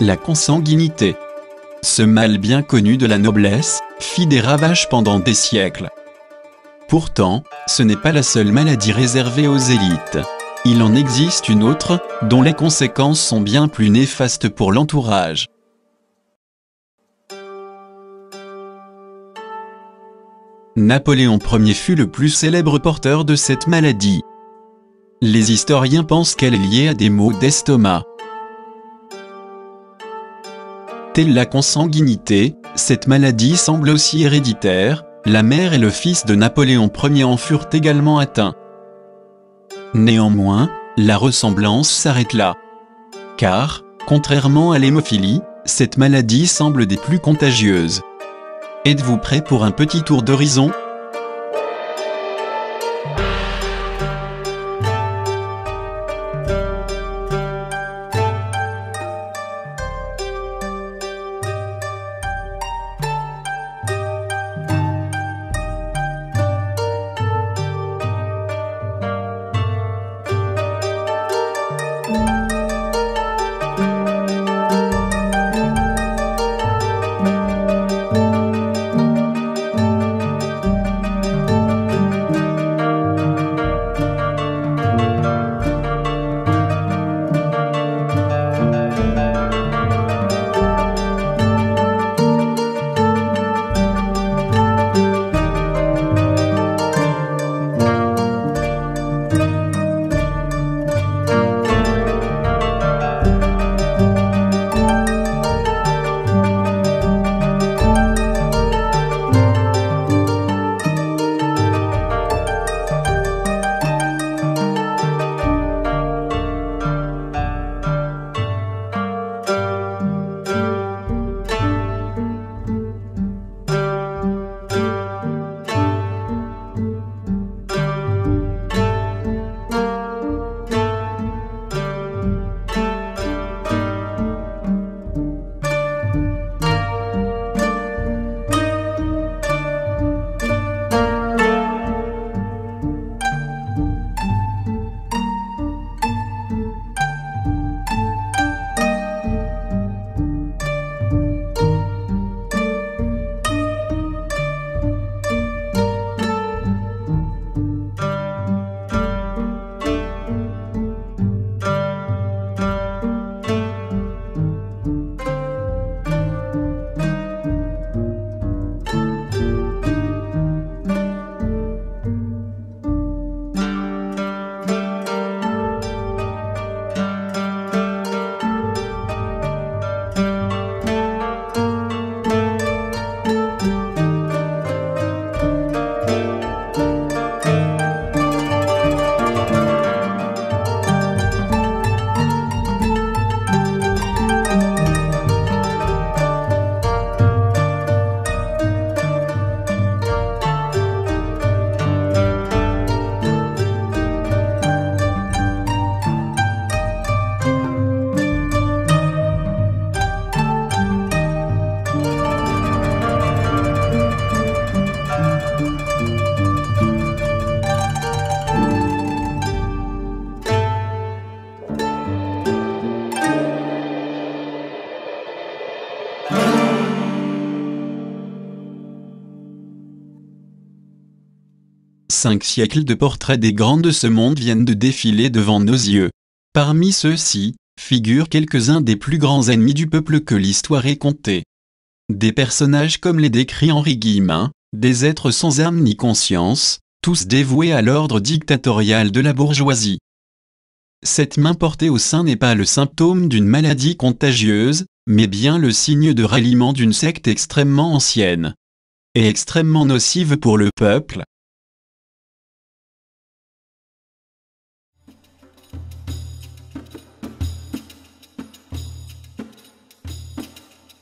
La consanguinité. Ce mal bien connu de la noblesse, fit des ravages pendant des siècles. Pourtant, ce n'est pas la seule maladie réservée aux élites. Il en existe une autre, dont les conséquences sont bien plus néfastes pour l'entourage. Napoléon Ier fut le plus célèbre porteur de cette maladie. Les historiens pensent qu'elle est liée à des maux d'estomac. Telle la consanguinité, cette maladie semble aussi héréditaire, la mère et le fils de Napoléon Ier en furent également atteints. Néanmoins, la ressemblance s'arrête là. Car, contrairement à l'hémophilie, cette maladie semble des plus contagieuses. Êtes-vous prêt pour un petit tour d'horizon ? Cinq siècles de portraits des grands de ce monde viennent de défiler devant nos yeux. Parmi ceux-ci, figurent quelques-uns des plus grands ennemis du peuple que l'histoire ait compté. Des personnages comme les décrit Henri Guillemin, des êtres sans âme ni conscience, tous dévoués à l'ordre dictatorial de la bourgeoisie. Cette main portée au sein n'est pas le symptôme d'une maladie contagieuse, mais bien le signe de ralliement d'une secte extrêmement ancienne et extrêmement nocive pour le peuple.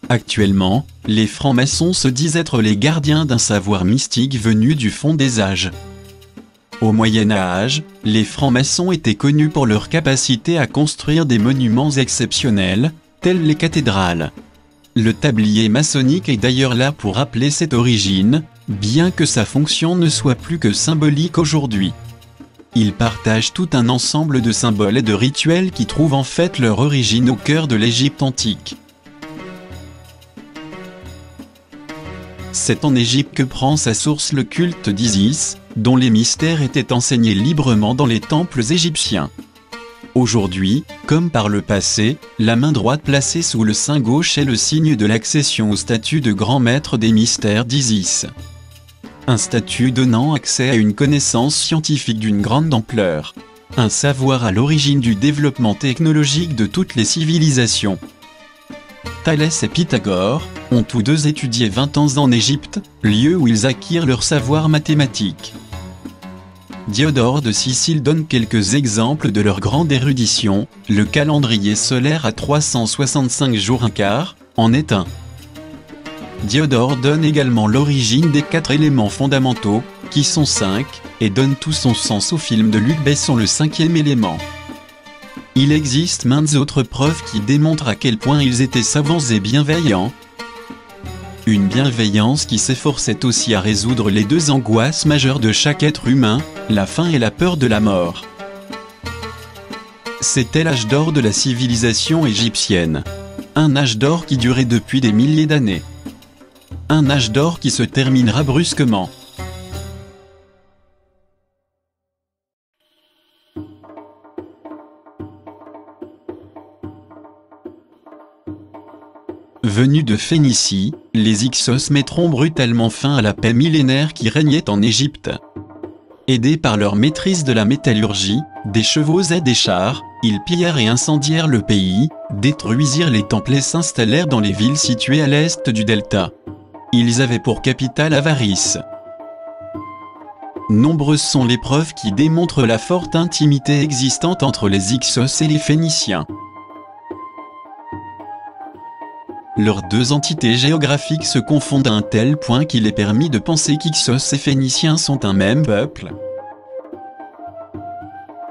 Actuellement, les francs-maçons se disent être les gardiens d'un savoir mystique venu du fond des âges. Au Moyen Âge, les francs-maçons étaient connus pour leur capacité à construire des monuments exceptionnels, tels les cathédrales. Le tablier maçonnique est d'ailleurs là pour rappeler cette origine, bien que sa fonction ne soit plus que symbolique aujourd'hui. Ils partagent tout un ensemble de symboles et de rituels qui trouvent en fait leur origine au cœur de l'Égypte antique. C'est en Égypte que prend sa source le culte d'Isis, dont les mystères étaient enseignés librement dans les temples égyptiens. Aujourd'hui, comme par le passé, la main droite placée sous le sein gauche est le signe de l'accession au statut de grand maître des mystères d'Isis. Un statut donnant accès à une connaissance scientifique d'une grande ampleur. Un savoir à l'origine du développement technologique de toutes les civilisations. Thalès et Pythagore ont tous deux étudié 20 ans en Égypte, lieu où ils acquirent leur savoir mathématique. Diodore de Sicile donne quelques exemples de leur grande érudition. Le calendrier solaire à 365 jours un quart en est un. Diodore donne également l'origine des 4 éléments fondamentaux, qui sont 5, et donne tout son sens au film de Luc Besson le 5e élément. Il existe maintes autres preuves qui démontrent à quel point ils étaient savants et bienveillants. Une bienveillance qui s'efforçait aussi à résoudre les 2 angoisses majeures de chaque être humain, la faim et la peur de la mort. C'était l'âge d'or de la civilisation égyptienne. Un âge d'or qui durait depuis des milliers d'années. Un âge d'or qui se terminera brusquement. Venus de Phénicie, les Hyksos mettront brutalement fin à la paix millénaire qui régnait en Égypte. Aidés par leur maîtrise de la métallurgie, des chevaux et des chars, ils pillèrent et incendièrent le pays, détruisirent les temples et s'installèrent dans les villes situées à l'est du delta. Ils avaient pour capitale Avaris. Nombreuses sont les preuves qui démontrent la forte intimité existante entre les Hyksos et les Phéniciens. Leurs 2 entités géographiques se confondent à un tel point qu'il est permis de penser qu'Hyksos et Phéniciens sont un même peuple.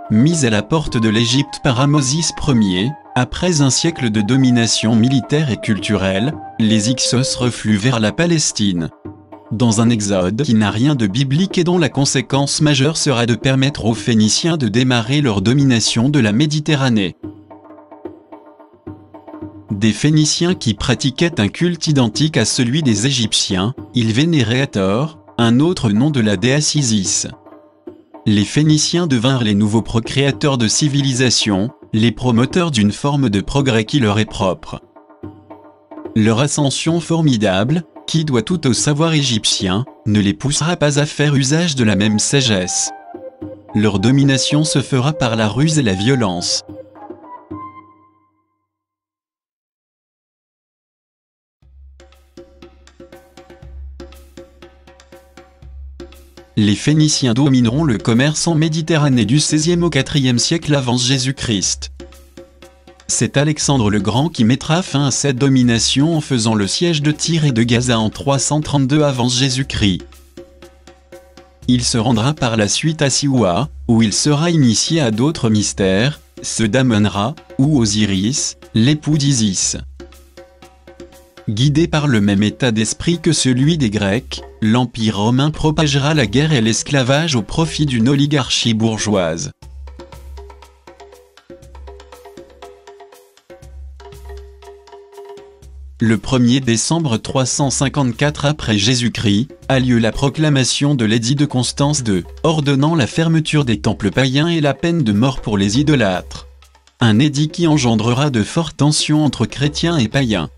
Mis à la porte de l'Égypte par Ahmosis Ier, après un siècle de domination militaire et culturelle, les Hyksos refluent vers la Palestine. Dans un exode qui n'a rien de biblique et dont la conséquence majeure sera de permettre aux Phéniciens de démarrer leur domination de la Méditerranée. Des Phéniciens qui pratiquaient un culte identique à celui des Égyptiens, ils vénéraient Hathor, un autre nom de la déesse Isis. Les Phéniciens devinrent les nouveaux procréateurs de civilisation, les promoteurs d'une forme de progrès qui leur est propre. Leur ascension formidable, qui doit tout au savoir égyptien, ne les poussera pas à faire usage de la même sagesse. Leur domination se fera par la ruse et la violence. Les Phéniciens domineront le commerce en Méditerranée du XVIe au IVe siècle avant Jésus-Christ. C'est Alexandre le Grand qui mettra fin à cette domination en faisant le siège de Tyr et de Gaza en 332 avant Jésus-Christ. Il se rendra par la suite à Siwa, où il sera initié à d'autres mystères, ceux d'Amun-Ra, ou Osiris, l'époux d'Isis. Guidé par le même état d'esprit que celui des Grecs, l'Empire romain propagera la guerre et l'esclavage au profit d'une oligarchie bourgeoise. Le 1er décembre 354 après Jésus-Christ, a lieu la proclamation de l'édit de Constance II, ordonnant la fermeture des temples païens et la peine de mort pour les idolâtres. Un édit qui engendrera de fortes tensions entre chrétiens et païens.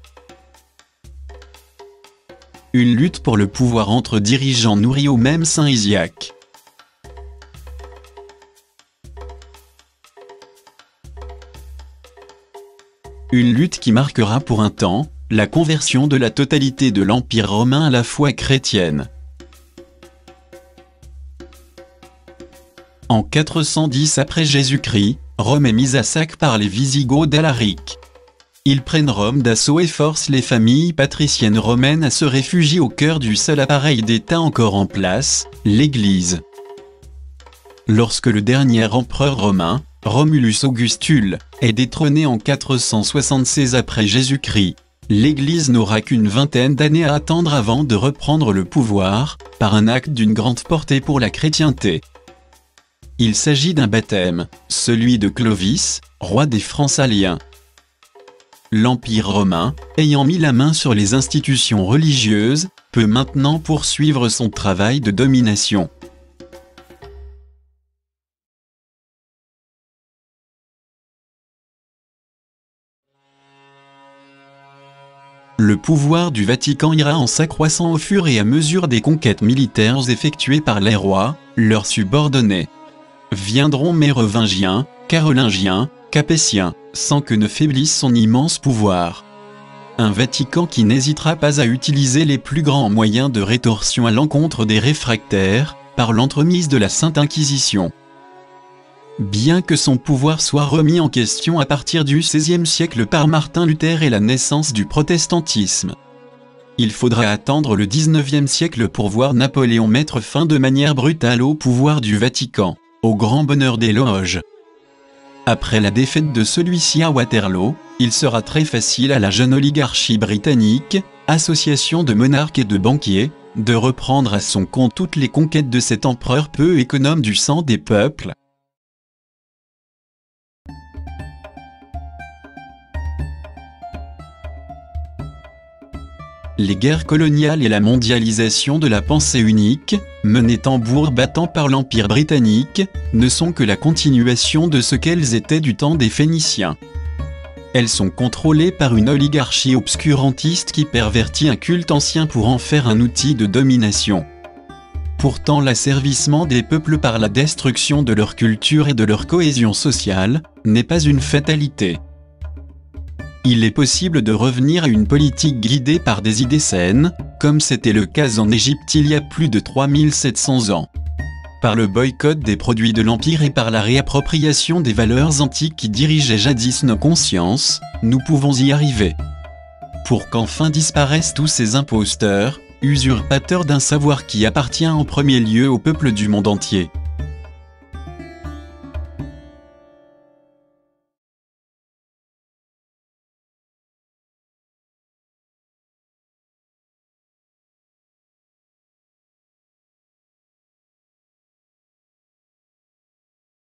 Une lutte pour le pouvoir entre dirigeants nourris au même saint Isiaque. Une lutte qui marquera pour un temps la conversion de la totalité de l'Empire romain à la foi chrétienne. En 410 après Jésus-Christ, Rome est mise à sac par les Wisigoths d'Alaric. Ils prennent Rome d'assaut et forcent les familles patriciennes romaines à se réfugier au cœur du seul appareil d'État encore en place, l'Église. Lorsque le dernier empereur romain, Romulus Augustule, est détrôné en 476 après Jésus-Christ, l'Église n'aura qu'une vingtaine d'années à attendre avant de reprendre le pouvoir, par un acte d'une grande portée pour la chrétienté. Il s'agit d'un baptême, celui de Clovis, roi des Francs-Saliens. L'Empire romain, ayant mis la main sur les institutions religieuses, peut maintenant poursuivre son travail de domination. Le pouvoir du Vatican ira en s'accroissant au fur et à mesure des conquêtes militaires effectuées par les rois, leurs subordonnés. Viendront mérovingiens, carolingiens, capétiens, sans que ne faiblisse son immense pouvoir. Un Vatican qui n'hésitera pas à utiliser les plus grands moyens de rétorsion à l'encontre des réfractaires, par l'entremise de la Sainte Inquisition. Bien que son pouvoir soit remis en question à partir du XVIe siècle par Martin Luther et la naissance du protestantisme, il faudra attendre le XIXe siècle pour voir Napoléon mettre fin de manière brutale au pouvoir du Vatican, au grand bonheur des loges. Après la défaite de celui-ci à Waterloo, il sera très facile à la jeune oligarchie britannique, association de monarques et de banquiers, de reprendre à son compte toutes les conquêtes de cet empereur peu économe du sang des peuples. Les guerres coloniales et la mondialisation de la pensée unique, menées tambour battant par l'Empire britannique, ne sont que la continuation de ce qu'elles étaient du temps des Phéniciens. Elles sont contrôlées par une oligarchie obscurantiste qui pervertit un culte ancien pour en faire un outil de domination. Pourtant, l'asservissement des peuples par la destruction de leur culture et de leur cohésion sociale n'est pas une fatalité. Il est possible de revenir à une politique guidée par des idées saines, comme c'était le cas en Égypte il y a plus de 3700 ans. Par le boycott des produits de l'Empire et par la réappropriation des valeurs antiques qui dirigeaient jadis nos consciences, nous pouvons y arriver. Pour qu'enfin disparaissent tous ces imposteurs, usurpateurs d'un savoir qui appartient en premier lieu au peuple du monde entier.